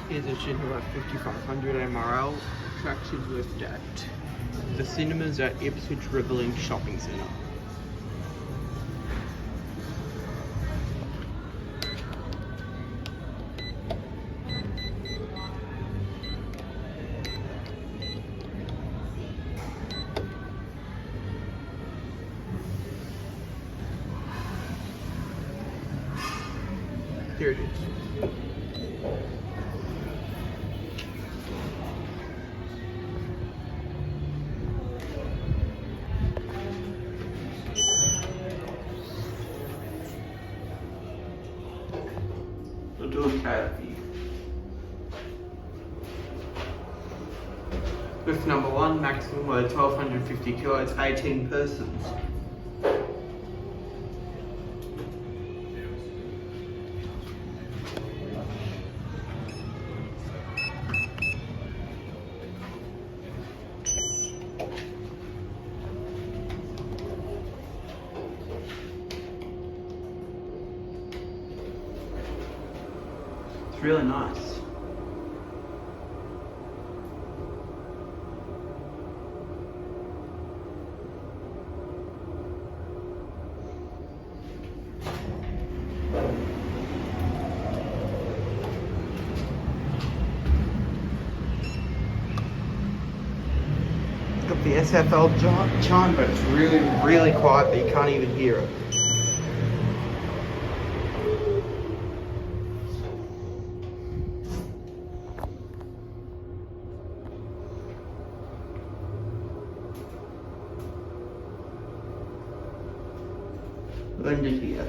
Here's a Schindler 5500 MRL Traction lift at the cinemas at Ipswich Riverlink Shopping Centre. Here it is. We'll do a cat view. Lift number 1, maximum load 1250 kilos, 18 persons. It's really nice. It's got the SFL chime, but it's really quiet, but you can't even hear it. Linea here.